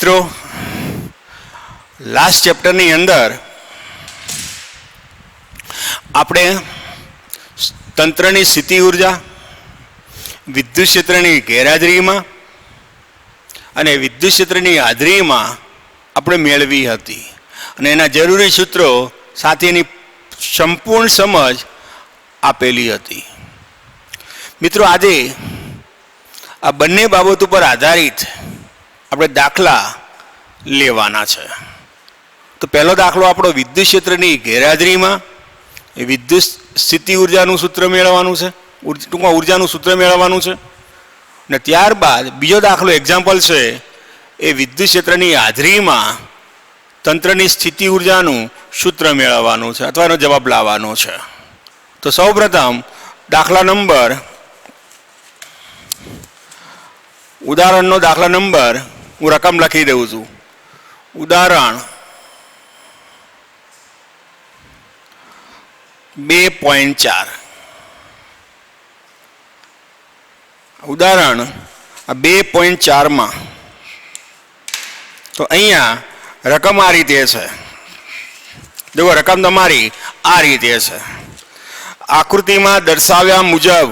મિત્રો, લાસ્ટ ચેપ્ટરની અંદર આપણે તંત્રની સ્થિતિ ઉર્જા, વિદ્યુત ક્ષેત્રની ગેરહાજરીમાં અને વિદ્યુત ક્ષેત્રની હાજરીમાં આપણે મેળવી હતી અને એના જરૂરી સૂત્રો સાથેની સંપૂર્ણ સમજ આપેલી હતી. મિત્રો, આજે આ બંને બાબતો પર આધારિત આપણે દાખલા લેવાના છે. તો પહેલો દાખલો આપણો વિદ્યુત ક્ષેત્રની ગેરહાજરીમાં એ વિદ્યુત સ્થિતિ ઉર્જાનું સૂત્ર મેળવવાનું છે, ટૂંકમાં ઉર્જાનું સૂત્ર મેળવવાનું છે. અને ત્યારબાદ બીજો દાખલો એક્ઝામ્પલ છે એ વિદ્યુત ક્ષેત્રની હાજરીમાં તંત્રની સ્થિતિ ઉર્જાનું સૂત્ર મેળવવાનું છે અથવા એનો જવાબ લાવવાનો છે. તો સૌપ્રથમ દાખલા નંબર ઉદાહરણનો દાખલા નંબર હું રકમ લખી દઉં છું. ઉદાહરણ 2.4. ઉદાહરણ 2.4 તો અહીંયા રકમ આ રીતે છે. જુઓ, રકમ તમારી આ રીતે છે. આકૃતિમાં દર્શાવ્યા મુજબ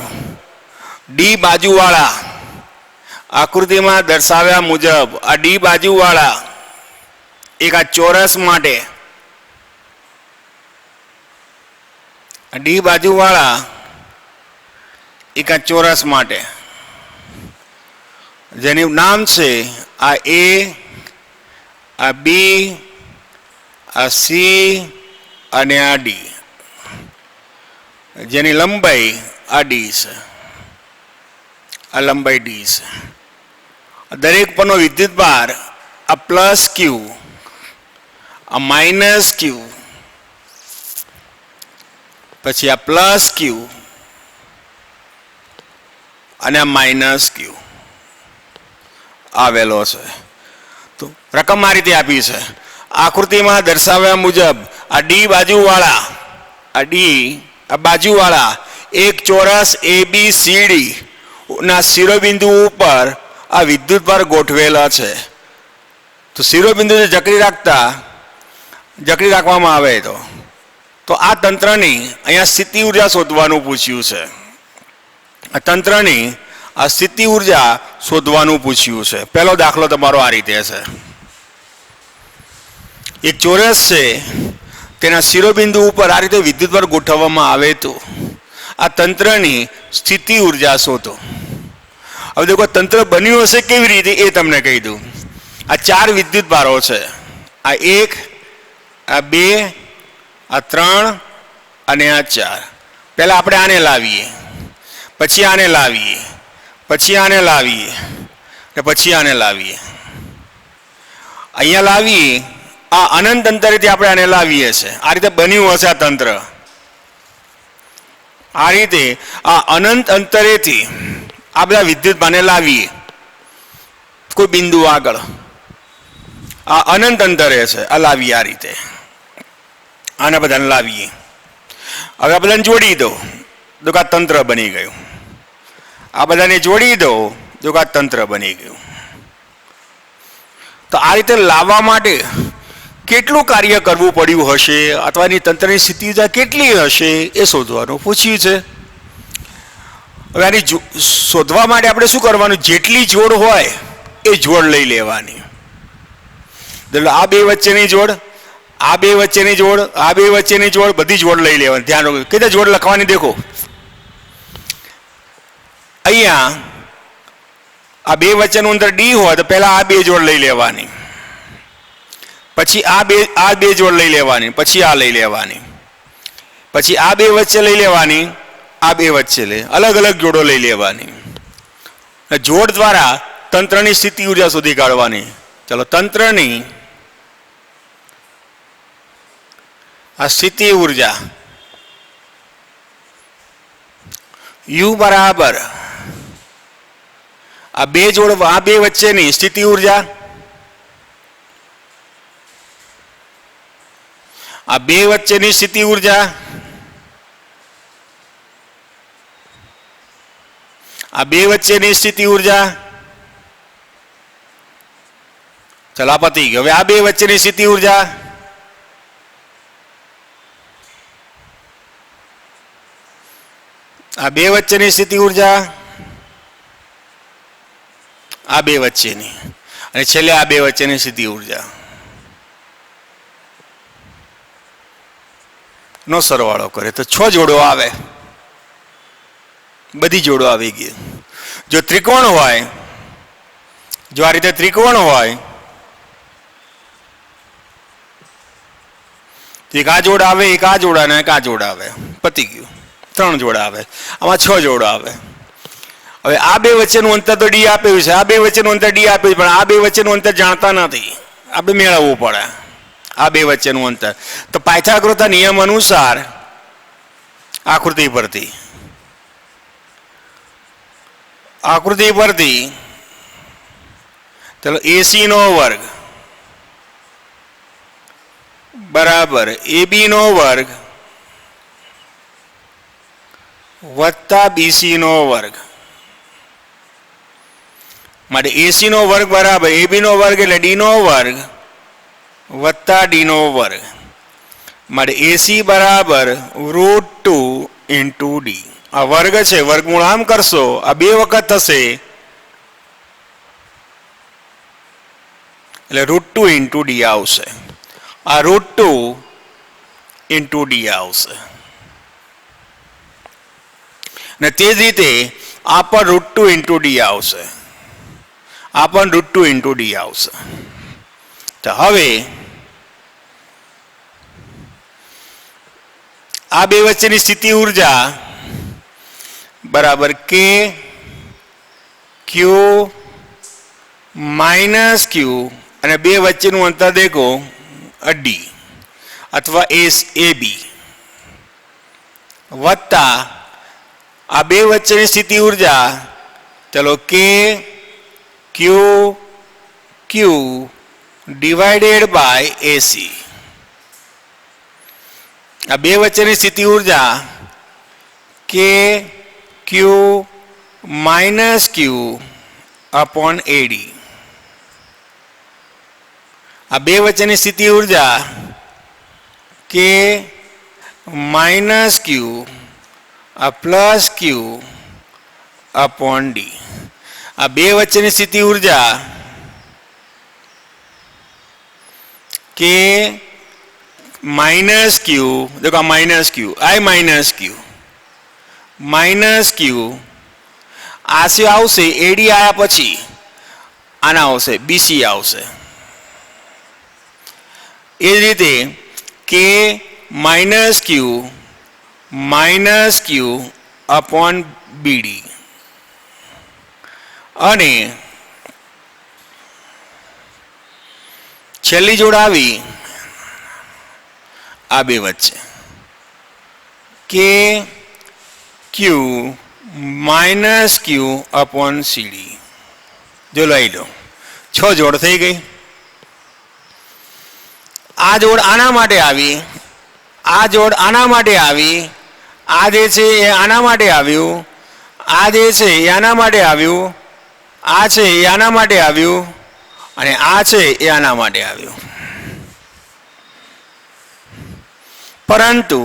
ડી બાજુવાળા આકૃતિમાં દર્શાવ્યા મુજબ આ ડી બાજુવાળા એક આ ચોરસ માટે ડી બાજુવાળા એક આ ચોરસ માટે જેનું નામ છે આ એ, આ બી, આ સી અને આ ડી, જેની લંબાઈ આ ડી છે, આ લંબાઈ ડી છે. દરેક પરનો વિદ્યુત ભાર આ પ્લસ ક્યુ, આ માઇનસ ક્યુ, પછી આ પ્લસ ક્યુ અને આ માઇનસ ક્યુ આવેલો છે. તો રકમ આ રીતે આપી છે. આકૃતિમાં દર્શાવ્યા મુજબ આ ડી બાજુવાળા એક ચોરસ ABCD ના શિરોબિંદુ ઉપર આ વિદ્યુત ભાર ગોઠવેલા છે. તો શિરોબિંદુ જકડી રાખવામાં આવે તો આ તંત્રની અહીંયા સ્થિતિ ઉર્જા શોધવાનું પૂછ્યું છે. આ તંત્રની આ સ્થિતિ ઉર્જા શોધવાનું પૂછ્યું છે. પહેલો દાખલો તમારો આ રીતે છે. એક ચોરસ છે, તેના શિરોબિંદુ ઉપર આ રીતે વિદ્યુત ભાર ગોઠવવામાં આવે તો આ તંત્રની સ્થિતિ ઉર્જા શોધો. હવે દેખો, તંત્ર બન્યું હશે કેવી રીતે એ તમને કહી દઉં. આ 4 વિદ્યુત ભારો છે. આ 1, આ 2, આ 3 અને આ 4. પહેલા આપણે આને લાવીએ, પછી આને લાવીએ, પછી આને લાવીએ અને પછી આને લાવીએ. અહીંયા લાવીએ, આ અનંત અંતરેથી આપણે આને લાવીએ છીએ. આ રીતે બન્યું હશે આ તંત્ર. આ રીતે આ અનંત અંતરેથી આ બધા વિદ્યુત ભારને લાવીએ કોઈ બિંદુ આગળ. આ અનંત અંતરે છે, આ લાવીએ આ રીતે. આને બધાને લાવીએ. હવે આ બધાને જોડી દો તો આ તંત્ર બની ગયું. આ બધાને જોડી દો તો આ તંત્ર બની ગયું. તો આ રીતે લાવવા માટે કેટલું કાર્ય કરવું પડ્યું હશે અથવા એની તંત્રની સ્થિતિ ઉર્જા કેટલી હશે એ શોધવાનું પૂછ્યું છે. હવે આની શોધવા માટે આપણે શું કરવાનું? જેટલી જોડ હોય એ જોડ લઈ લેવાની. આ બે વચ્ચેની જોડ, આ બે વચ્ચેની જોડ, આ બે વચ્ચેની જોડ, બધી જોડ લઈ લેવાની. ધ્યાન રાખો, કઈ જોડ લખવાની. દેખો, અહીંયા આ બે વચ્ચેનું અંતર ડી હોય તો પહેલા આ બે જોડ લઈ લેવાની, પછી આ બે જોડ લઈ લેવાની, પછી આ લઈ લેવાની, પછી આ બે વચ્ચે લઈ લેવાની, આ બે વચ્ચે અલગ અલગ જોડો લઈ લેવાની. જોડ દ્વારા તંત્રની સ્થિતિ ઉર્જા શોધી કાઢવાની. ચલો, તંત્રની આ સ્થિતિ ઉર્જા U બરાબર આ બે જોડ, આ બે વચ્ચેની સ્થિતિ ઉર્જા, આ બે વચ્ચેની સ્થિતિ ઉર્જા, આ બે વચ્ચેની સ્થિતિ ઉર્જા ચલો આ પતી ગયો. હવે આ બે વચ્ચેની સ્થિતિ ઉર્જા આ બે વચ્ચેની સ્થિતિ ઉર્જા આ બે વચ્ચેની અને છેલ્લે આ બે વચ્ચેની સ્થિતિ ઉર્જા નો સરવાળો કરે તો 6 જોડો આવે. બધી જોડો આવી ગઈ. જો ત્રિકોણ હોય, જો આ રીતે ત્રિકોણ હોય તો એક આ જોડ આવે, એક આ જોડ અને એક આ જોડ આવે, પતી ગયું. 3 જોડા આવે. આમાં 6 જોડો આવે. હવે આ બે વચ્ચેનું અંતર તો ડી આપ્યું છે, આ બે વચ્ચેનું અંતર ડી આપ્યું છે, પણ આ બે વચ્ચેનું અંતર જાણતા નથી. આપણે મેળવવું પડે આ બે વચ્ચેનું અંતર. તો પાયથાગોરસના નિયમ અનુસાર આકૃતિ પરથી ચલો એસી નો વર્ગ બરાબર એબી નો વર્ગ વત્તા બીસી નો વર્ગ માટે એસી નો વર્ગ બરાબર એબી નો વર્ગ એટલે ડી નો વર્ગ વત્તા ડી નો વર્ગ માટે એસી બરાબર √2 ઇન્ટુ ડી. આ વર્ગ છે, વર્ગમૂળ આમ કરશો આ બે વખત થશે એટલે √2 ઇન્ટુ ડી આવશે. આ √2 ઇન્ટુ ડી આવશે ને તે જ રીતે આ પણ √2 ઇન્ટુ ડી આવશે, આ પણ √2 ઇન્ટુ ડી આવશે. તો હવે આ બે વચ્ચેની સ્થિતિ ઉર્જા બરાબર કે ક્યુ માઇનસ ક્યુ અને બે વચ્ચેનું અંતર દેખો ડી અથવા એસ એ બી વત્તા આ બે વચ્ચેની સ્થિતિ ઉર્જા ચલો કે ક્યુ ક્યુ ડિવાઇડેડ બાય એસી. આ બે વચ્ચેની સ્થિતિ ઉર્જા કે ક્યુ માઇનસ ક્યુ અપોન એડી. આ બે વચ્ચેની સ્થિતિ ઉર્જા કે માઇનસ ક્યુ પ્લસ ક્યુ અપોન ડી. આ બે વચ્ચેની સ્થિતિ ઉર્જા કે माइनस क्यू देखो minus Q I minus Q आसे आवशे एडी आया पछी आना आवशे बीसी आवशे. ए रीते के माइनस क्यू अपॉन बीडी अने छेल्ली जोड़ आवी आ बे वच्चे के Q minus Q upon CD. जो लई लो 6 जोड़ थई गई. आ जोड़ आना माटे आवी, आ जोड़ आना माटे आवी, आ जे छे ए आना माटे आव्यु, आ जे छे ए आना माटे आव्यु, आ छे ए आना माटे आव्यु अने आ छे ए आना माटे आव्यु. परंतु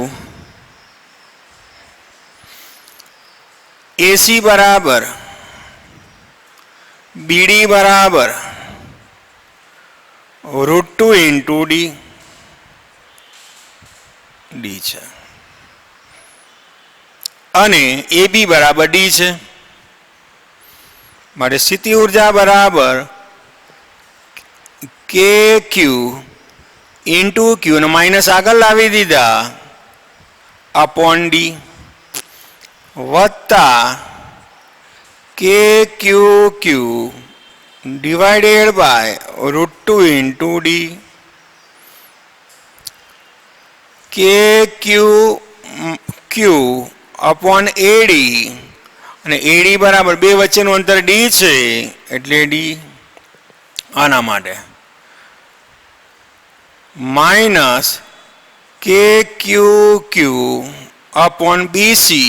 एसी बराबर बीडी बराबर √2 इंटू डी डी है अने ए बी बराबर डी है. मारे स्थिति ऊर्जा बराबर के क्यू इंटू क्यू ने माइनस आगे लावी दीधा अपॉन डी वत्ता के Q Q divided by √2 into D के क्यू क्यू अपॉन एडी અને એડી બરાબર બે વચ્ચેનું અંતર ડી છે એટલે ડી આના માટે minus K Q Q upon BC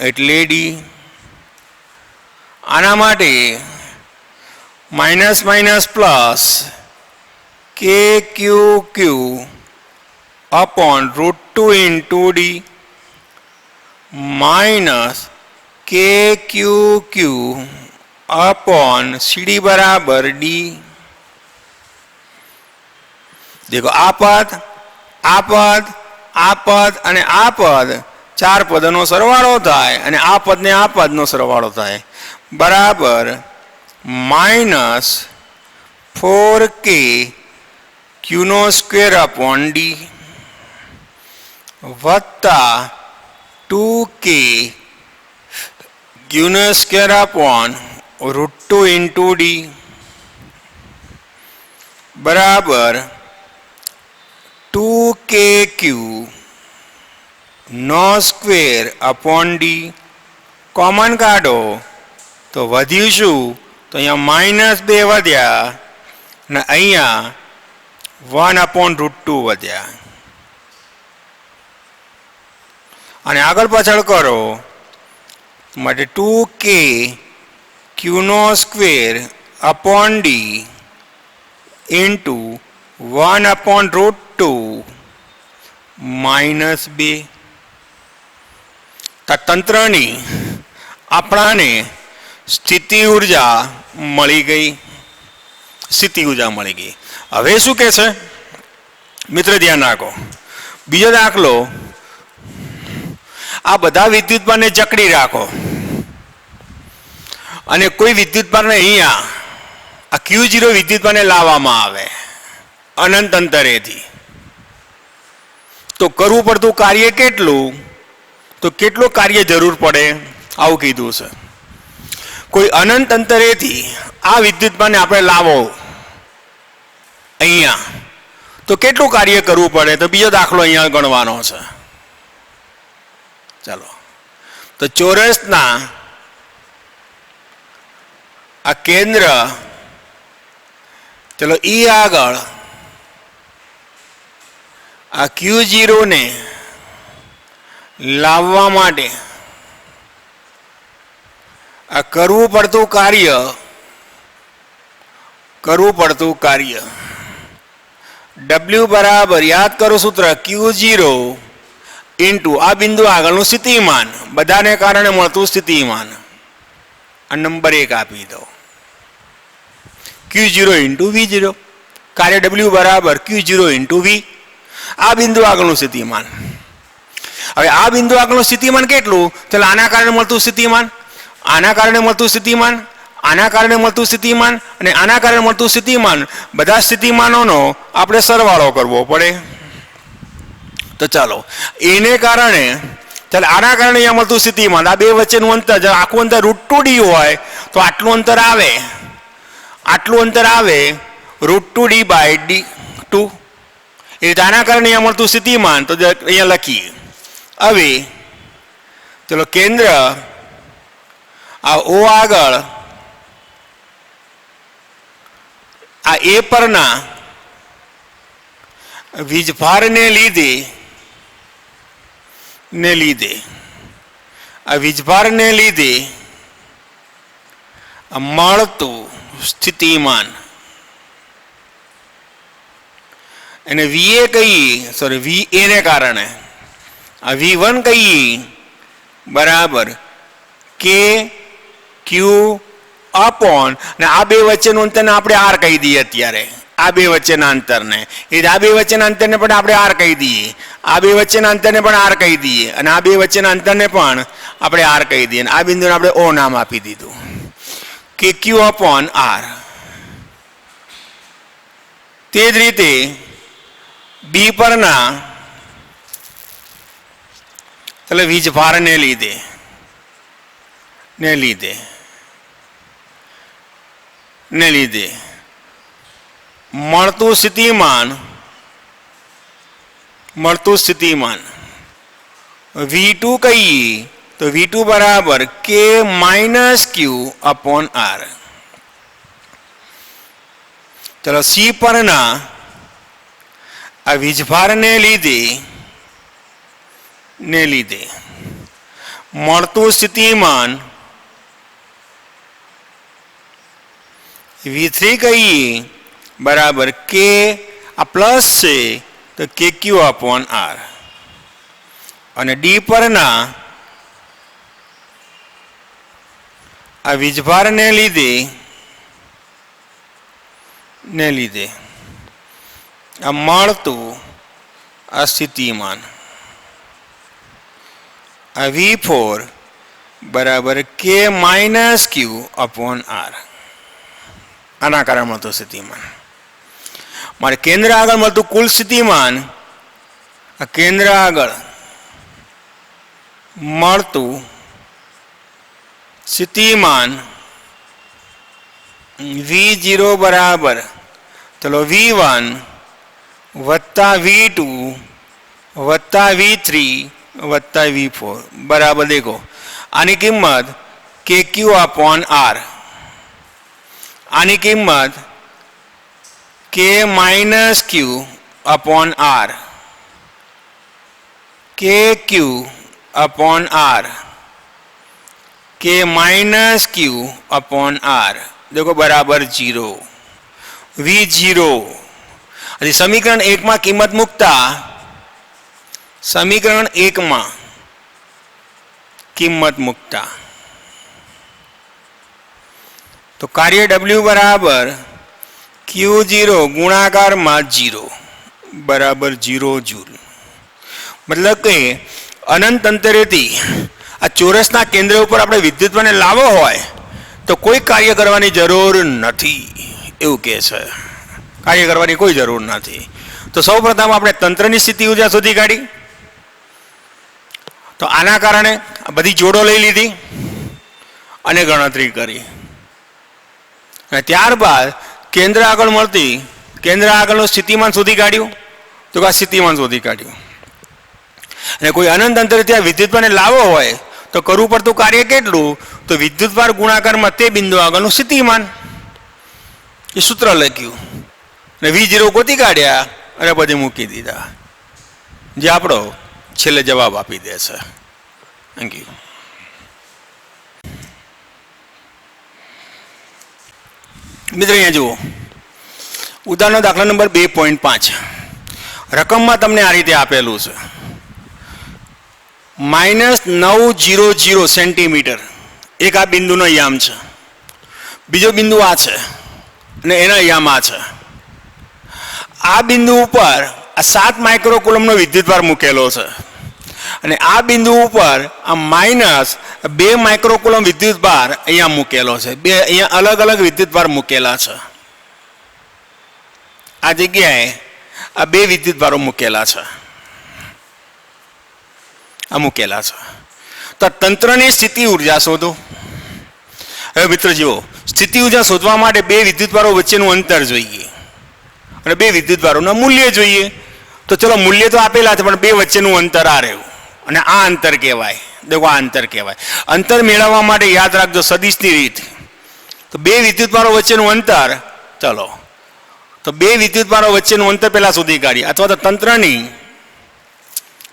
एटले डी आना माटे minus minus plus K Q Q upon √2 into D minus K Q Q upon C D बराबर डी। देखो आ पद आ पद आ पद अने आ पद चार पदों सरवाळो थाय अने आ पद ने आ पदनो सरवाळो थाय बराबर माइनस 4k क्यू नो स्क्वेर अपॉन डी वत्ता 2k क्यू नो स्क्वेर अपॉन √2 इंटू डी बराबर 2k क्यू नो स्क्वेर अपॉन डी। कॉमन काढो तो वध्यु शू तो अहींया -2 वध्या ने अहींया 1/√2 वध्या અને આગળ પાછળ કરો માટે 2k ક્યુ નો સ્ક્વેર અપોન ડી ઇન્ટુ 1/√2 -2 તંત્રની આપણાને સ્થિતિ ઊર્જા મળી ગઈ સ્થિતિ ઊર્જા મળી ગઈ। હવે શું કહે છે મિત્ર ધ્યાન રાખો બીજો દાખલો आ बधा विद्युतभार ने जकड़ी राखो अने कोई विद्युतभार ने अहींया आ Q0 विद्युतभार ने लाववामां आवे अनंत अंतरे थी तो करवू पड़तुं कार्य केटलुं तो केटलो कार्य जरूर पड़े आवुं कीधुं छे। कोई अनंत अंतरे थी आ विद्युतभार ने आपणे लावो अहींया तो केटलुं कार्य करवू पड़े तो बीजो दाखलो अहींया गणवानो छे। चलो तो चोरस ना आ केंद्र चलो ई आगळ आ Q0 ने लाववा माटे आ करवू पड़तुं कार्य W बराबर याद करो सूत्र Q0 इंटू आ बिंदु आगळनुं स्थितिमान बधाने कारणे मळतुं स्थितिमान आ नंबर 1 आपी दो Q0 इंटू V0 कार्य W बराबर Q0 इंटू V आ बिंदु आगळनुं स्थितिमान। हवे आ बिंदु आगळनुं स्थितिमान केटलुं चलो आना कारणे मळतुं स्थितिमान आना कारणे मळतुं स्थितिमान आना कारणे मळतुं स्थितिमान अने आना कारणे मळतुं स्थितिमान बधा स्थितिमानोनो आपणे सरवाळो करवो पड़े। तो चलो एने कारणे चल आना कारणे अहींया मळतुं स्थितिमान आ बे वच्चेनुं अंतर जो आखुं अंतर √2d होय तो आटલું अंतर आवे √2d/2 ए आना कारणे अहींया मळतुं स्थितिमान तो अहींया लखीए। हवे चलो केंद्र आ O आगळ आ ए परना वीजभार ने लीधे आ वीजभार ने लीधे मळतुं स्थितिमान एने VA कहीए सॉरी VA ने कारणे आ V1 कहीए बराबर K Q अपॉन ने आ बे वच्चेनुं अंतर ने आपणे R कही दीए अत्यारे आ बे वच्चेना अंतर ने आ बे वच्चेना अंतर ने पण आपणे R कही दीए आ बे वच्चेना अंतर ने पण R कही दीए अने आ बे वच्चेना अंतर ने पण आपणे R कही दीए आ बिंदुने आपणे O नाम आपी दीधुं के Q अपॉन R। ते ज रीते B परना चलो वीजभार ने लीधे मळतुं स्थितिमान V2 कहीए तो V2 बराबर K minus Q upon R। चलो C परना आ वीजभार ने लीधे मळतुं स्थितिमान V3 कहीए બરાબર કે આ પ્લસ છે તો કે ક્યુ અપોન આર, અને ડી પરના આ વીજભારને લીધે આ મળતું આ સ્થિતિમાન આ V4 બરાબર કે માઇનસ ક્યુ અપોન આર, આના કારણે મળતું સ્થિતિમાન. મારે કેન્દ્ર આગળ મળતું કુલ સ્થિતિમાન, આ કેન્દ્ર આગળ મળતું સ્થિતિમાન V0 બરાબર ચલો V1 વત્તા V2 વત્તા V3 વત્તા V4 બરાબર દેખો આની કિંમત કે ક્યુ અપોન આર, આની કિંમત કે માઇનસ ક્યુ અપોન આર, કે ક્યુ અપોન આર, કે માઇનસ ક્યુ અપોન આર देखो बराबर 0 V0. अभी समीकरण 1 में किंमत मुकता समीकरण 1 में किंमत मुकता तो कार्य W बराबर Q0 गुणाकार में 0 बराबर 0 जूल. मतलब के अनंत अंतरे थी आ चोरसना केंद्र पर આપણે વિદ્યુતને લાવવો હોય तो कोई कार्य करने जरूर नहीं एवं कहे छे, कार्य करने कोई जरूर नहीं. तो सौ प्रथम आपणे तंत्र की स्थिति ऊर्जा शोधी काढ़ी. तो आना कारणे बधी जोड़ो लई लीधी अने गणतरी करी, त्यारबाद केंद्र आगळ मळती केंद्र आगळनुं स्थितिमान शोधी काढ्युं. तो आ स्थितिमान शोधी काढ्युं अने कोई अनंत अंतरे त्यां विद्युतने लावવો હોય तो करवू पड़तुं कार्य केटलुं तो विद्युतभार गुणाकार में ते बिंदु आगळनुं स्थितिमान ए सूत्र लख्युं ने V0 गोती काढ्या अने बधे मूकी दीधा जे आपणो छेल्ले जवाब आपी दे छे. Thank you. मित्र अहींया जुओ उदाहरण दाखला नंबर 2.5 रकम में तमने आ रीते आपेलुं छे -900 सेंटीमीटर एक आ बिंदु याम है, बीजो बिंदु आ है ने एना याम आ है. आ बिंदु पर 7 माइक्रोकूलम विद्युतभार मूकेलो है अने आ बिंदु पर आ -2 माइक्रोकूलम विद्युतभार अहींया मूकेलो है. बे अहींया अलग अलग विद्युतभार मूकेला है. आ जग्याए आ 2 विद्युतभारो मूकेला है मूकेला है. तो तंत्र की स्थिति ऊर्जा शोधो. हवे मित्र जीवो स्थिति ऊर्जा शोधवा माटे 2 विद्युतभारो वच्चेनुं अंतर जोईए अने 2 विद्युतभारोना मूल्य जोईए. तो चलो मूल्य तो आपेला छे पण 2 वच्चेनुं अंतर आ रह्युं अने आ अंतर कहेवाय. देखो आ अंतर कहेवाय. अंतर मेळववा माटे याद राखजो सदिशनी रीत. तो 2 विद्युतभारो वच्चेनुं अंतर चलो तो 2 विद्युतभारो वच्चेनुं अंतर पहेला शोधी काढीए अथवा तो तंत्रनी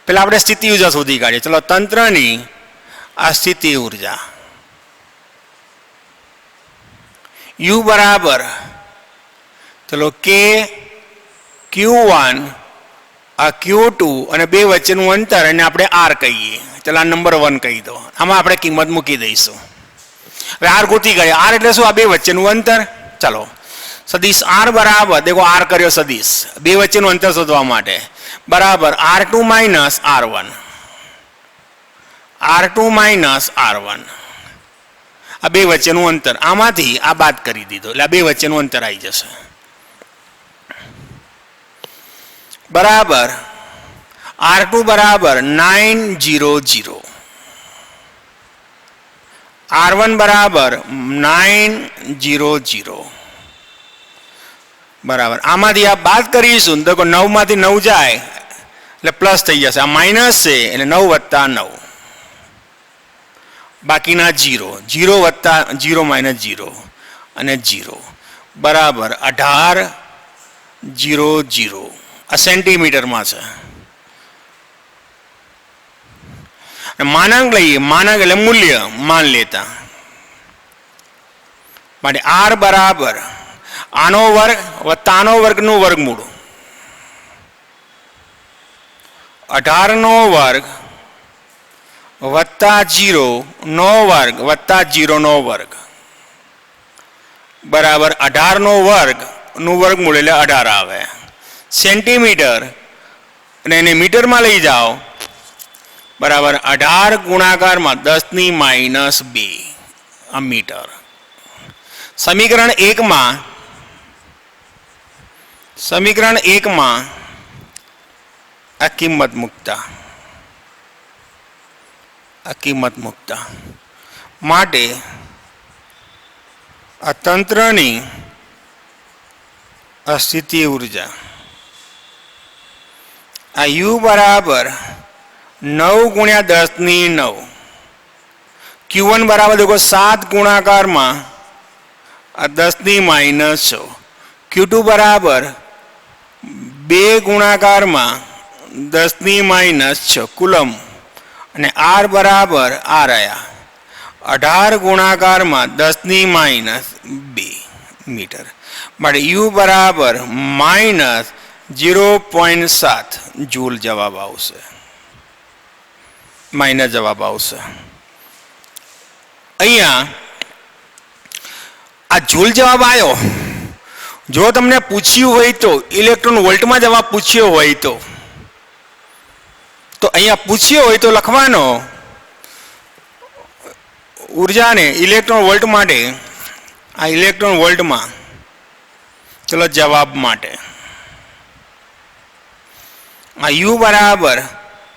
पहला આપણે સ્થિતિ ऊर्जा शोधी काढ़ीए. चलो तंत्रनी आ स्थिति ऊर्जा U बराबर चलो के Q1 आ Q2 અને 2 વચ્ચેનું અંતર અને આપણે R કહીએ. ચલો આ નંબર 1 કહી દો. આમાં આપણે કિંમત મૂકી દઈશું. હવે R ગોતી કાઢીએ. R એટલે શું? આ 2 વચ્ચેનું અંતર. ચલો સદિશ R बराबर देखो R કર્યો સદિશ 2 વચ્ચેનું અંતર શોધવા માટે बराबर R2 minus R1 R2 minus R1 आ 2 वच्चेनुं अंतर आमांथी आ बाद करी दीधो એટલે આ 2 वच्चेनुं अंतर आई जशे बराबर R2 बराबर 900 R1 बराबर 900 बराबर आमांथी आ बाद करीशुं तो 9 मांथी 9 जाए એટલે प्लस थई जशे. आ माइनस छे એટલે 9 वत्ता 9 बाकीना 0 0 वत्ता 0 माइनस 0 અને 0 बराबर 1800 आ सेंटीमीटर में छे. मानांक लईए मानांक એટલે मूल्य मान लेता माटे R बराबर આનો વર્ગ વત્તા આનો વર્ગનું વર્ગમૂળ 18નો વર્ગ વત્તા 0નો વર્ગ વત્તા 0નો વર્ગ બરાબર 18નો વર્ગનું વર્ગમૂળ એટલે 18 આવે. સેન્ટીમીટર અને એને મીટરમાં લઈ જાઓ બરાબર 18 ગુણાકારમાં 10⁻², આ મીટર. સમીકરણ 1માં આ કિંમત મૂકતા માટે આ તંત્રની સ્થિતિ ઉર્જા આ U બરાબર 9 × 10⁹. Q1 બરાબર देखो 7 ગુણાકારમાં આ 10⁻6. Q2 બરાબર 2 ગુણાકારમાં 10⁻6 કુલમ અને R બરાબર આ રહ્યા 18 ગુણાકારમાં 10⁻2 મીટર માટે U બરાબર -0.7 જૂલ જવાબ આવશે. માઇનસ જવાબ આવશે. અહીંયા આ જૂલ જવાબ આવ્યો. જો તમને પૂછ્યું હોય તો ઇલેક્ટ્રોન વોલ્ટમાં જવાબ પૂછ્યો હોય તો અહીંયા પૂછ્યો હોય તો લખવાનો ઉર્જાને ઇલેક્ટ્રોન વોલ્ટ માટે આ ઇલેક્ટ્રોન વોલ્ટમાં ચલો જવાબ માટે આ U બરાબર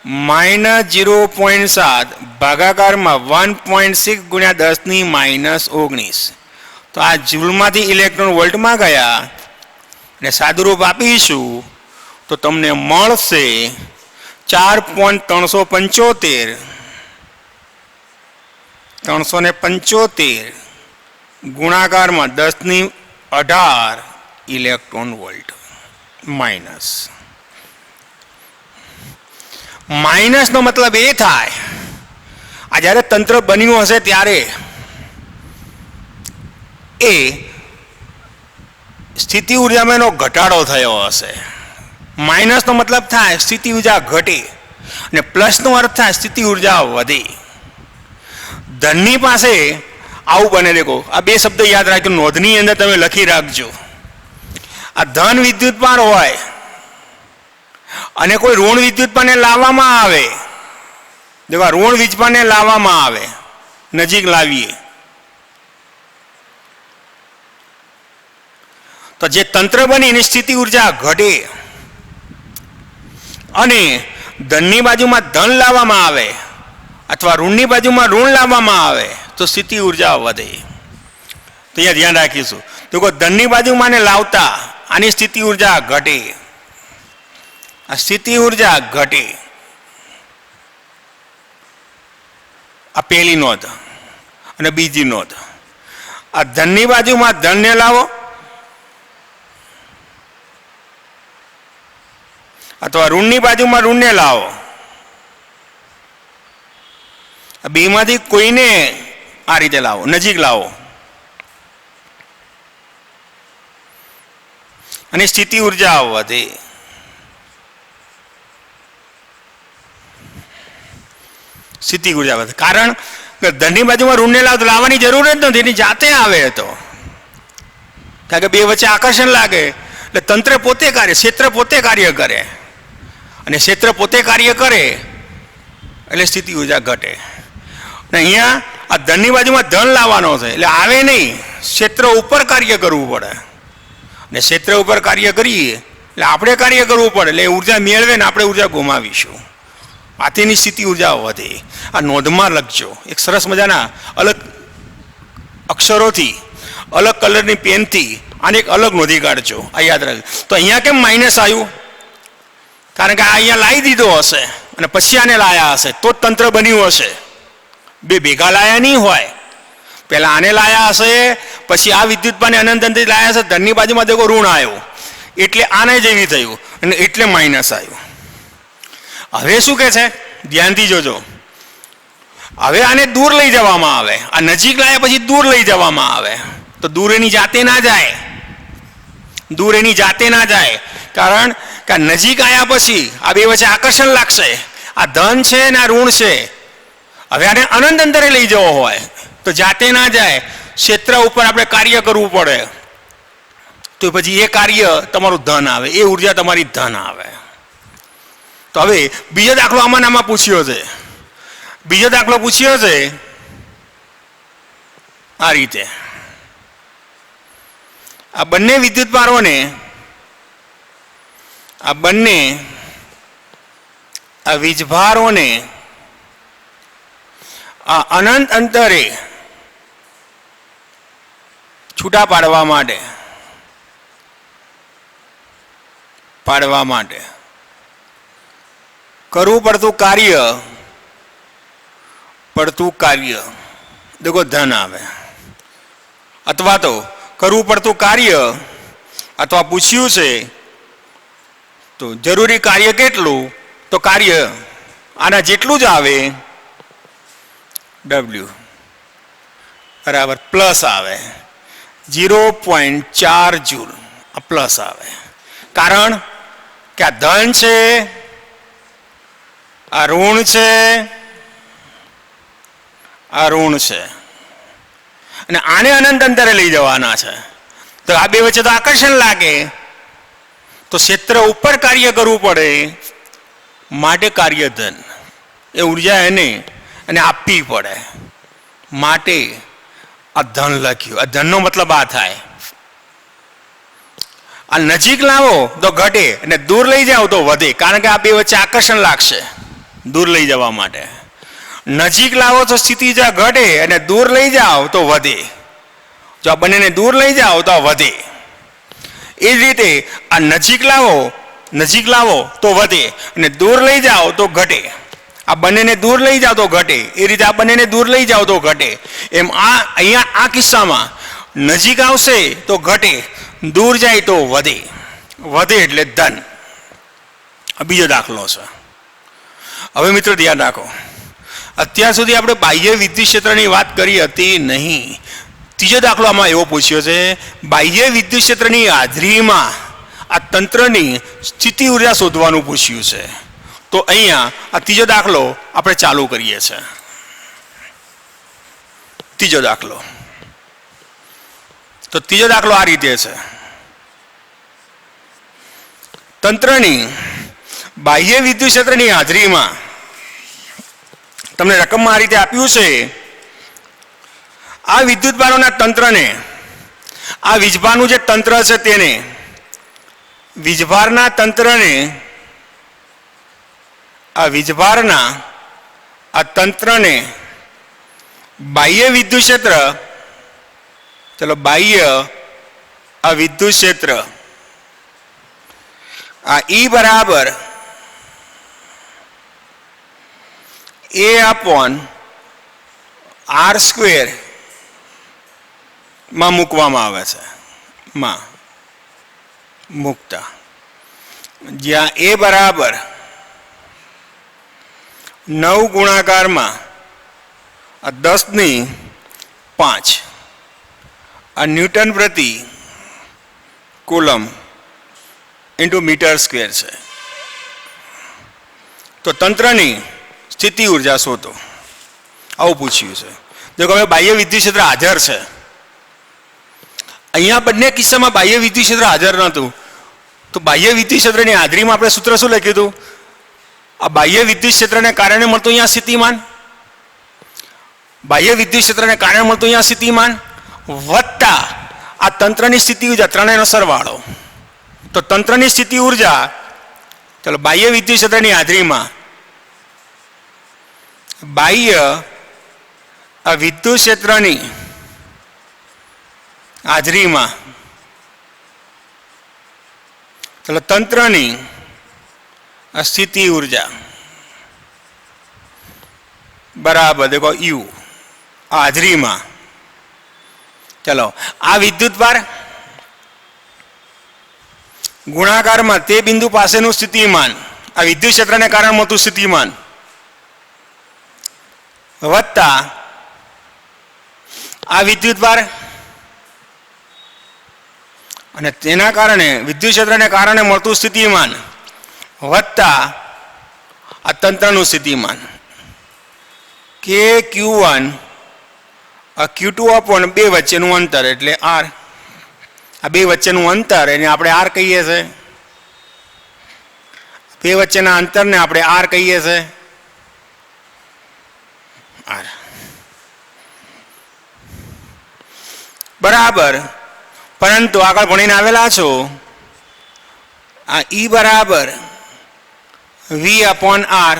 -0.7 ભાગાકારમાં 1.6 × 10⁻19. તો આ જૂલમાંથી ઇલેક્ટ્રોન વોલ્ટમાં ગયા અને સાદુરૂપ આપીશું તો તમને મળશે 4.375 ગુણાકારમાં 10⁸ ઇલેક્ટ્રોન વોલ્ટ. માઇનસનો મતલબ એ થાય આ જ્યારે તંત્ર બન્યું હશે ત્યારે એ સ્થિતિ ઉર્જામાં એનો ઘટાડો થયો હશે. માઇનસનો મતલબ થાય સ્થિતિ ઉર્જા ઘટે અને પ્લસનો અર્થ થાય સ્થિતિ ઉર્જા વધે. ધનની પાસે આવું બને. દેખો આ બે શબ્દ યાદ રાખજો, નોંધની અંદર તમે લખી રાખજો. આ ધન વિદ્યુતભાર હોય અને કોઈ ઋણ વિદ્યુતભારને લાવવામાં આવે. દેખો આ ઋણ વીજભારને લાવવામાં આવે, નજીક લાવીએ તો જે તંત્ર બની એની સ્થિતિ ઉર્જા ઘટે અને ધનની બાજુમાં ધન લાવવામાં આવે અથવા ઋણની બાજુમાં ઋણ લાવવામાં આવે તો સ્થિતિ ઉર્જા વધે. તો અહીંયા ધ્યાન રાખીશું. તો ધનની બાજુમાં ને લાવતા આની સ્થિતિ ઉર્જા ઘટે, આ સ્થિતિ ઉર્જા ઘટે. આ પહેલી નોંધ. અને બીજી નોંધ, આ ધનની બાજુમાં ધનને લાવો અથવા ઋણની બાજુમાં ઋણને લાવો. બેમાંથી કોઈને આ રીતે લાવો, નજીક લાવો અને સ્થિતિ ઉર્જા વધે. સ્થિતિ ઉર્જા વધે કારણ કે ધનની બાજુમાં ઋણને લાવો તો લાવવાની જરૂર જ નથી, એની જાતે આવે તો. કારણ કે બે વચ્ચે આકર્ષણ લાગે એટલે તંત્ર પોતે કાર્ય, ક્ષેત્ર પોતે કાર્ય કરે અને ક્ષેત્ર પોતે કાર્ય કરે એટલે સ્થિતિ ઉર્જા ઘટે. ને અહીંયા આ ધનની બાજુમાં ધન લાવવાનો છે એટલે આવે નહીં, ક્ષેત્ર ઉપર કાર્ય કરવું પડે ને ક્ષેત્ર ઉપર કાર્ય કરીએ એટલે આપણે કાર્ય કરવું પડે એટલે ઉર્જા મેળવે ને આપણે ઉર્જા ગુમાવીશું. આથીની સ્થિતિ ઉર્જા વધે. આ નોંધમાં લખજો. એક સરસ મજાના અલગ અક્ષરોથી અલગ કલરની પેનથી આને એક અલગ નોંધી કાઢજો. આ યાદ રાખજો. તો અહીંયા કેમ માઇનસ આવ્યું? કારણ કે આ અહીંયા લાવી દીધો હશે અને પછી આને લાયા હશે તો જ તંત્ર બન્યું હશે. બે ભેગા લાયા નહીં હોય. પહેલા આને લાયા હશે પછી આ વિદ્યુતભારને અનંતથી લાયા હશે. ધનની બાજુમાં દેખો ઋણ આવ્યો એટલે આને જેવી થયું અને એટલે માઇનસ આવ્યું. હવે શું કહે છે? ધ્યાનથી જોજો. હવે આને દૂર લઈ જવામાં આવે. આ નજીક લાયા પછી દૂર લઈ જવામાં આવે તો દૂર એની જાતે ના જાય. दूर एनी जाते ना जाए, कारण કે નજીક આવ્યા પછી આ બે વચ્ચે આકર્ષણ લાગશે. આ ધન છે ને આ ઋણ છે. હવે આને અનંત અંતરે લઈ જવો હોય તો જાતે ના જાય, ક્ષેત્ર ઉપર આપણે કાર્ય કરવું પડે. તો પછી એ કાર્ય તમારું ધન આવે, એ ઉર્જા તમારી ધન આવે. તો હવે બીજો દાખલો આમાં આમાં પૂછ્યો છે. બીજો દાખલો પૂછ્યો છે આ રીતે. આ બંને વિદ્યુત ભારોને આ બંને આ વીજભારોને આ અનંત અંતરે છૂટા પાડવા માટે કરવું પડતું કાર્ય દેખો ધન આવે, અથવા તો કરવું પડતું કાર્ય અથવા પૂછ્યું છે તો જરૂરી કાર્ય કેટલું, તો કાર્ય આના જેટલું જ આવે W બરાબર પ્લસ આવે 0.4 જૂલ આ પ્લસ આવે. કારણ કે આ ધન છે, આ ઋણ છે, આ ઋણ છે અને આને અનંત અંતરે લઈ જવાના છે. તો આ બે વચ્ચે તો આકર્ષણ લાગે, તો ક્ષેત્ર ઉપર કાર્ય કરવું પડે, માટે કાર્ય ધન. એ ઉર્જા એને અને આપવી પડે, માટે આ ધન લખ્યું. આ ધનનો મતલબ આ થાય. આ નજીક લાવો તો ઘટે અને દૂર લઈ જાઓ તો વધે, કારણ કે આ બે વચ્ચે આકર્ષણ લાગશે દૂર લઈ જવા માટે. નજીક લાવો તો સ્થિતિ ઘટે અને દૂર લઈ જાઓ તો વધે. જો આ બંનેને દૂર લઈ જાઓ તો વધે. એ જ રીતે આ નજીક લાવો તો વધે અને દૂર લઈ જાઓ તો ઘટે. આ બંનેને દૂર લઈ જાઓ તો ઘટે, એ રીતે આ બંનેને દૂર લઈ જાઓ તો ઘટે. એમ આ અહીંયા આ કિસ્સામાં નજીક આવશે તો ઘટે, દૂર જાય તો વધે. વધે એટલે ધન. આ બીજો દાખલો છે. હવે મિત્રો ધ્યાન રાખો, અત્યાર સુધી આપણે બાહ્ય વિદ્યુત ક્ષેત્રની વાત કરી હતી નહીં. ત્રીજો દાખલો આમાં એવો પૂછ્યો છે, બાહ્ય વિદ્યુત ક્ષેત્રની હાજરીમાં આ તંત્રની સ્થિતિ ઉર્જા શોધવાનું પૂછ્યું છે. તો અહીંયા આ ત્રીજો દાખલો આપણે ચાલુ કરીએ છીએ. ત્રીજો દાખલો આ રીતે છે. તંત્રની બાહ્ય વિદ્યુત ક્ષેત્રની હાજરીમાં તમને રકમમાં આ રીતે આપ્યું છે. આ વિદ્યુત ભારોના તંત્રને, આ વીજભારનું જે તંત્ર છે તેને, વીજભારના તંત્રને, આ વીજભારના આ તંત્રને બાહ્ય વિદ્યુત ક્ષેત્ર, ચલો બાહ્ય આ વિદ્યુત ક્ષેત્ર આ E બરાબર A/R² માં મૂકવામાં આવે છે. માં મૂકતા જ્યાં A બરાબર 9 ગુણાકારમાં 10⁵ આ ન્યૂટન પ્રતિ કુલમ ઇન્ટુ મીટર સ્ક્વેર છે. તો તંત્રની સ્થિતિ ઉર્જા શોધો, આવું પૂછ્યું છે. જો હવે બાહ્ય વિદ્યુત ક્ષેત્ર હાજર છે, અહીંયા બંને કિસ્સામાં બાહ્ય વિદ્યુત ક્ષેત્ર હાજર નહોતું, તો બાહ્ય વિદ્યુત ક્ષેત્રની હાજરીમાં આપણે સૂત્ર શું લખ્યું હતું? આ બાહ્ય વિદ્યુત ક્ષેત્રને કારણે મળતું અહીંયા સ્થિતિમાન, બાહ્ય વિદ્યુત ક્ષેત્રને કારણે મળતું અહીંયા સ્થિતિમાન વત્તા આ તંત્રની સ્થિતિ ઉર્જા, ત્રણેયનો સરવાળો. તો તંત્રની સ્થિતિ ઉર્જા, ચલો બાહ્ય વિદ્યુત ક્ષેત્રની હાજરીમાં બાહ્ય આ વિદ્યુત ક્ષેત્રની હાજરીમાં ચલો તંત્રની આ સ્થિતિ ઉર્જા બરાબર દેખો U આ હાજરીમાં. ચલો આ વિદ્યુત ભાર ગુણાકારમાં તે બિંદુ પાસેનું સ્થિતિમાન, આ વિદ્યુત ક્ષેત્રને કારણે મળતું સ્થિતિમાન વત્તા આ વિદ્યુત ભાર અને તેના કારણે વિદ્યુત ક્ષેત્રને કારણે મળતું સ્થિતિમાન વત્તા આ તંત્રનું સ્થિતિમાન કે Q1 Q2 અપોન 2 વચ્ચેનું અંતર એટલે R. આ બે વચ્ચેનું અંતર એને આપણે R કહીએ છીએ. બે વચ્ચેના અંતરને આપણે R કહીએ છીએ. R બરાબર. પરંતુ આગળ ભણીને આવેલા છો આ E બરાબર V અપોન R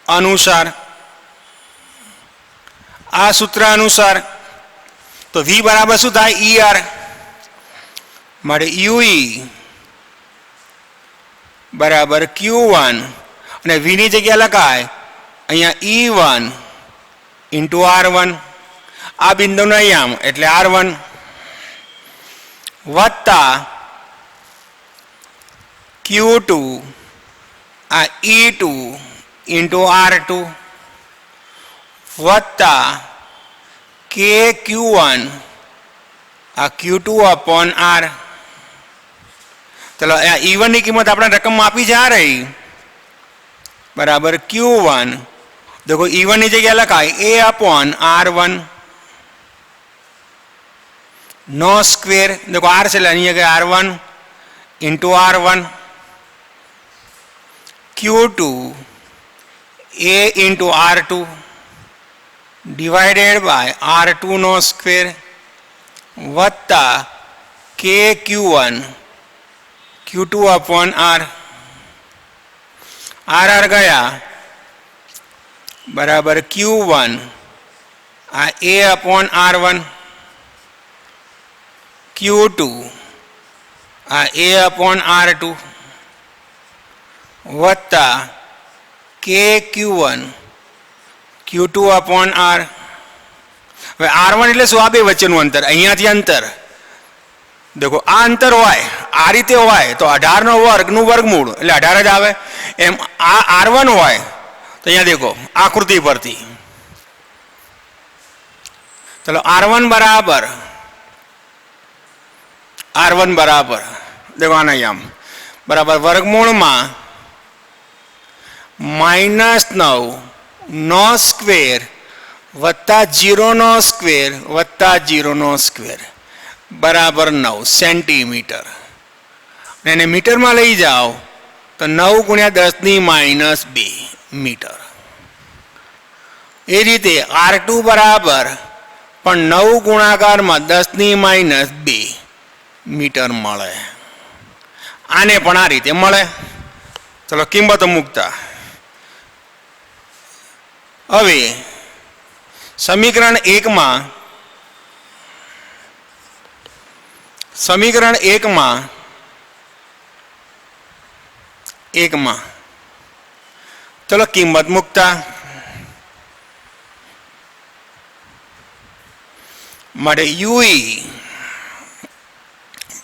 અનુસાર આ સૂત્ર અનુસાર તો V બરાબર શું થાય ER માટે UE બરાબર Q1 અને V ની જગ્યા લખાય અહીંયા E1 ઇન્ટુ R1 આ બિંદુનો અહીંયા એટલે R1 વત્તા Q2 આ E2 ઇન્ટુ R2 વત્તા KQ1 આ Q2 અપોન R. ચલો E1 ની કિંમત આપણે રકમમાં આપી જા રહી બરાબર Q1 देखो E1 ની જગ્યા લખાય A अपॉन R1 નો સ્ક્વેર देखो R છે અહીંયા કે R1 into R1 Q2 A into R2 divided by R2 નો સ્ક્વેર વત્તા KQ1 Q2 upon R. R गया बराबर Q1 आ A अपॉन R1 Q2 आ A अपॉन R2 वत्ता KQ1 Q2 अपॉन R. હવે R1 એટલે શું? આ બે વચ્ચેનું અંતર, અહીંયાથી અંતર देखो आ अंतर होय आ रीते होय तो 18 નો વર્ગનું વર્ગમૂળ એટલે 18 જ આવે. એમ આ R1 હોય तो यहाँ देखो आकृति परथी चलो R1 बराबर देखो आना यहाँ बराबर वर्गमूल में -9 નો સ્ક્વેર वत्ता 0 નો સ્ક્વેર वत्ता 0 નો સ્ક્વેર बराबर 9 सेंटीमीटर. ने मीटर में लई जाओ तो 9 गुणिया 10⁻2 मीटर. ए रीते R2 बराबर पण 9 गुणाकार में 10⁻2 मीटर मळे. आने पण आ रीते मळे. चलो किंमत मूकता हवे समीकरण 1 में चलो किंमत मुकता UE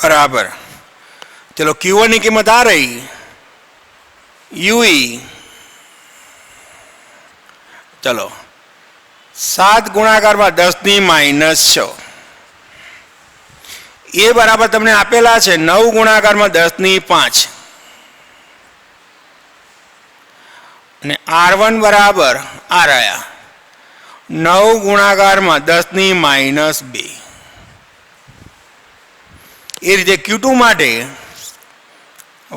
बराबर चलो Q1 की कीमत आ रही UE चलो 7 गुणाकार में 10⁻6 ए बराबर तमने आपेला है 9 गुणाकार में 10⁵ ने R1 बराबर आ रहा 9 गुणाकार में 10⁻2. ए रीते Q2 माटे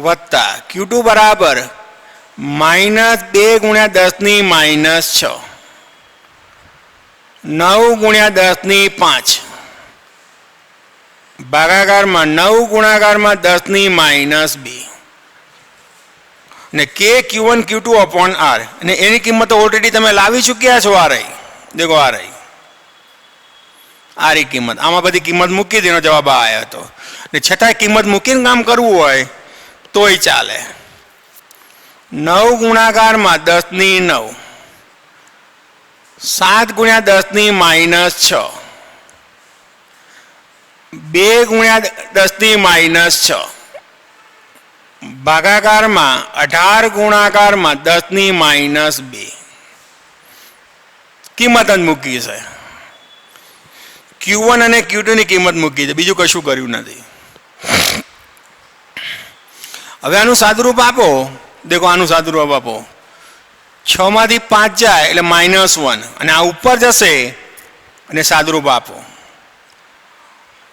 वत्ता Q2 बराबर -2 गुणिया 10⁻6 9 गुणिया 10⁵ भागाकार में 9 गुणाकार में 10⁻2 ने KQ1 Q2 अपॉन R ने एनी किंमत ऑलरेडी तमे लावी चुक्या छो. आ रही देखो आ रही किंमत आमा बधी किंमत मूकी देनो जवाब आया तो ने छतांय किंमत मूकीने काम करवुं होय तोय चाले. 9 गुणाकार में 10⁹ 7 गुणिया 10⁻6 2 गुणिया 10⁻6 भागाकार में 18 गुणाकार में 10⁻2 किंमत ज मूकी है. Q1 અને Q2 ની કિંમત મૂકી છે, બીજું કશું કર્યું નથી. હવે આનું સાદુરૂપ આપો, દેખો આનું સાદુરૂપ આપો, 6 માંથી 5 જાય એટલે -1 અને આ ઉપર જશે અને સાદુરૂપ આપો.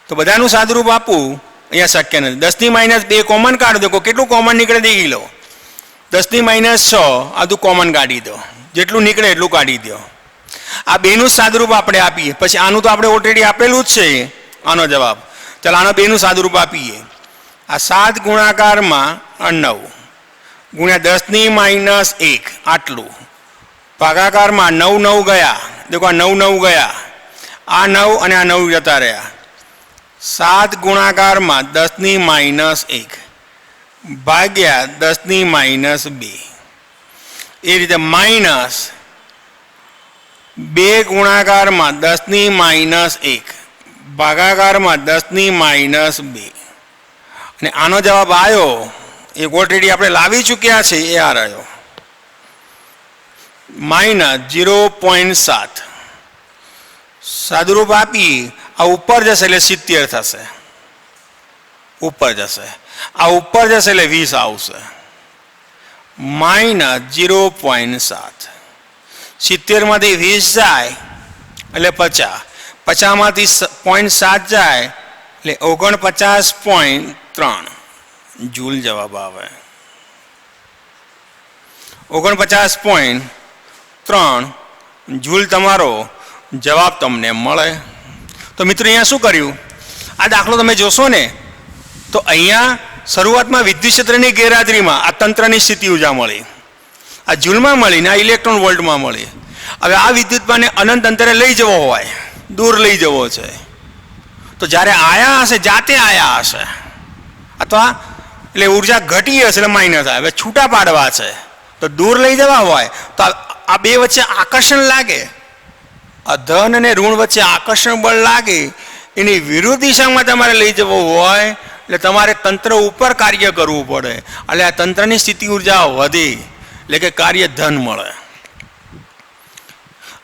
તો બધાનું સાદુરૂપ આપવું અહીંયા શક્ય નથી. 10 - 2 કોમન કાઢો, દેખો કેટલું કોમન નીકળે દેખી લો. 10 - 6 આ તું કોમન કાઢી દો, જેટલું નીકળે એટલું કાઢી દો. આ બેનું સાદુરૂપ આપણે આપીએ. પછી આનું તો આપણે ઓલરેડી આપેલું જ છે આનો જવાબ. ચાલો આનો બેનું સાદુરૂપ આપીએ. આ 7 ગુણાકારમાં 9 ગુણ્યા 10 - 1 આટલું, ભાગાકારમાં 9 9 ગયા, દેખો આ 9 9 ગયા, આ 9 અને આ 9 જતા રહ્યા. 7 ગુણાકારમાં 10 - 1 ભાગ્યા 10 - 2, એ રીતે માઇનસ 2 ગુણાકારમાં 10 - 1 ભાગાકારમાં 10 - 2 અને આનો જવાબ આવ્યો એ ઓલરેડી આપણે લાવી ચૂક્યા છે, એ આ રહ્યો -0.7. સાદુરૂપ આપી આ ઉપર જશે એટલે 70 થશે, ઉપર જશે, આ ઉપર જશે એટલે 20 આવશે. -0.7, 70 માંથી 20 જાય એટલે 50, 50 માંથી 0.7 જાય એટલે 49.3 જૂલ જવાબ આવે. 49.3 જૂલ તમારો જવાબ તમને મળે. તો મિત્રો અહીંયા શું કર્યું, આ દાખલો તમે જોશો ને તો અહીંયા શરૂઆતમાં વિદ્યુત ક્ષેત્રની ગેરહાજરીમાં આ તંત્રની સ્થિતિ ઉર્જા મળી, આ જૂલમાં મળી ને આ ઇલેક્ટ્રોન વોલ્ટમાં મળી. હવે આ વિદ્યુતભારને અનંત અંતરે લઈ જવો હોય, દૂર લઈ જવો છે, તો જ્યારે આયા હશે જાતે આયા હશે અથવા એટલે ઉર્જા ઘટી હશે એટલે માઇનસ આવે. છૂટા પાડવા છે તો દૂર લઈ જવા હોય તો આ બે વચ્ચે આકર્ષણ લાગે, આ ધન અને ઋણ વચ્ચે આકર્ષણ બળ લાગે, એની વિરુદ્ધ દિશામાં તમારે લઈ જવું હોય એટલે તમારે તંત્ર ઉપર કાર્ય કરવું પડે, એટલે આ તંત્રની સ્થિતિ ઉર્જા વધે એટલે કે કાર્ય ધન મળે.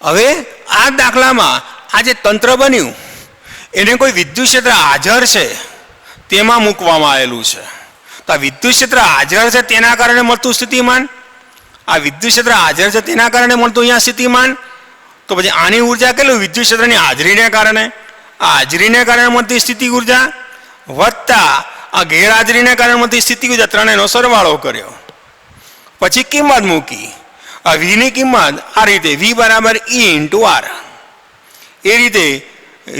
હવે આ દાખલામાં આ જે તંત્ર બન્યું એને કોઈ વિદ્યુત ક્ષેત્ર હાજર છે તેમાં મૂકવામાં આવેલું છે. તો આ વિદ્યુત ક્ષેત્ર હાજર છે તેના કારણે મળતું સ્થિતિમાન, આ વિદ્યુત ક્ષેત્ર હાજર છે તેના કારણે મળતું અહીંયા સ્થિતિમાન. તો પછી આની ઉર્જા કેટલું, વિદ્યુત ક્ષેત્રની હાજરીને કારણે, આ હાજરીને કારણે મળતી સ્થિતિ ઉર્જા વત્તા આ ગેરહાજરીને કારણે મળતી સ્થિતિ ઉર્જા, ત્રણેયનો સરવાળો કર્યો, પછી કિંમત મૂકી. આ વીની કિંમત આ રીતે v બરાબર E × R, એ રીતે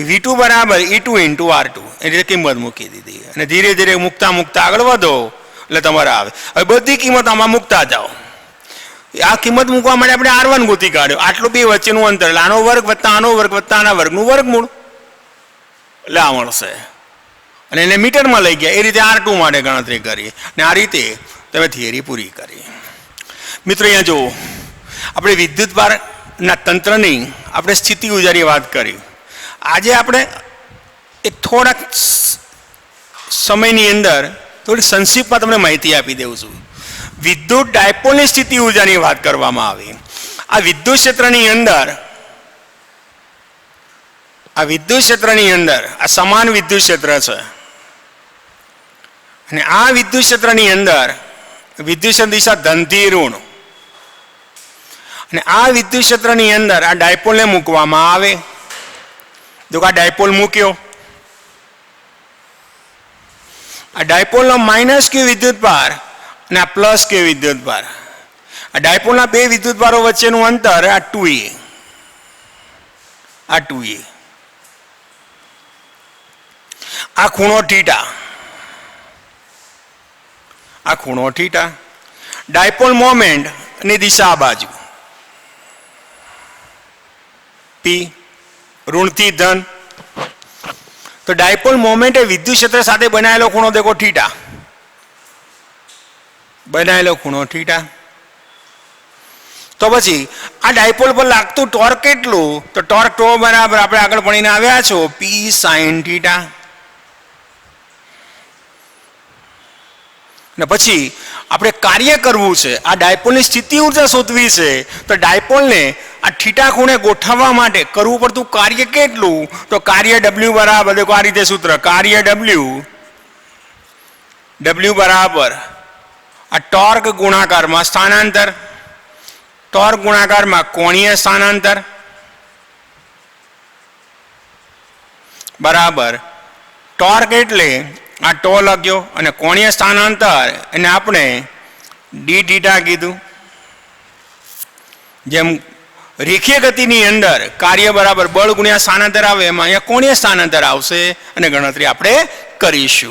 V2 બરાબર E2 × R2, એ રીતે કિંમત મૂકી દીધી અને ધીરે ધીરે મૂકતા મૂકતા આગળ વધો એટલે તમારે આવે. હવે બધી કિંમત આમાં મૂકતા જાઓ. આ કિંમત મૂકવા માટે આપણે R1 ગોતી કાઢ્યો, આટલું બે વચ્ચેનું અંતર એટલે આનો વર્ગ વત્તા આનો વર્ગ વત્તા આના વર્ગનું વર્ગમૂળ એટલે આ મળશે. અને એને મીટરમાં લઈ ગયા, એ રીતે R2 માટે ગણતરી કરી અને આ રીતે તમે થિયરી પૂરી કરી. મિત્રો અહીંયા જુઓ, આપણે વિદ્યુતભારના તંત્રની આપણે સ્થિતિ ઉર્જાની વાત કરી. આજે આપણે એક થોડાક સમયની અંદર થોડી સંક્ષિપ્તમાં તમને માહિતી આપી દઉં છું. વિદ્યુત ડાયપોલની સ્થિતિ ઉર્જાની વાત કરવામાં આવી. આ વિદ્યુત ક્ષેત્રની અંદર આ સમાન વિદ્યુત ક્ષેત્ર છે અને આ વિદ્યુત ક્ષેત્રની અંદર વિદ્યુત ક્ષેત્ર દિશા ધનથી ઋણ, અને આ વિદ્યુત ક્ષેત્રની અંદર આ ડાયપોલને મૂકવામાં આવે. જો આ ડાયપોલ મૂક્યો, આ ડાયપોલનો -q વિદ્યુતભાર અને આ +q વિદ્યુતભાર, આ ડાયપોલના બે વિદ્યુતભારો વચ્ચેનું અંતર આ 2a, આ 2a, આ ખૂણો થીટા, આ ખૂણો થીટા. ડાયપોલ મોમેન્ટ ની દિશા આ બાજુ p, ઋણથી ધન. તો ડાયપોલ મોમેન્ટ એ વિદ્યુત ક્ષેત્ર સાથે બનાવેલો ખૂણો દેખો થીટા, બનાવેલો ખૂણો થીટા. તો પછી આ ડાયપોલ પર લાગતું ટોર્ક કેટલું, તો ટોર્ક ટો બરાબર આપણે આગળ ભણીને આવ્યા છો p sin થીટા. ને પછી આપણે કાર્ય કરવું છે, આ ડાયપોલની સ્થિતિ ઉર્જા શોધવી છે. તો ડાયપોલને આ થીટા ખૂણે ગોઠવવા માટે કરવું પડતું કાર્ય કેટલું, તો કાર્ય W બરાબર, દેખો આ રીતે સૂત્ર, કાર્ય W બરાબર આ ટોર્ક ગુણાકારમાં સ્થાનાંતર, ટોર્ક ગુણાકારમાં કોણીય સ્થાનાંતર બરાબર ટોર્ક એટલે આ ટો લખ્યો અને કોણીય સ્થાનાંતર એને આપણે ડી થીટા કીધું. જેમ રેખીય ગતિની અંદર કાર્ય બરાબર બળ ગુણ્યા સ્થાનાંતર આવે, એમાં અહીંયા કોણીય સ્થાનાંતર આવશે અને ગણતરી આપણે કરીશું.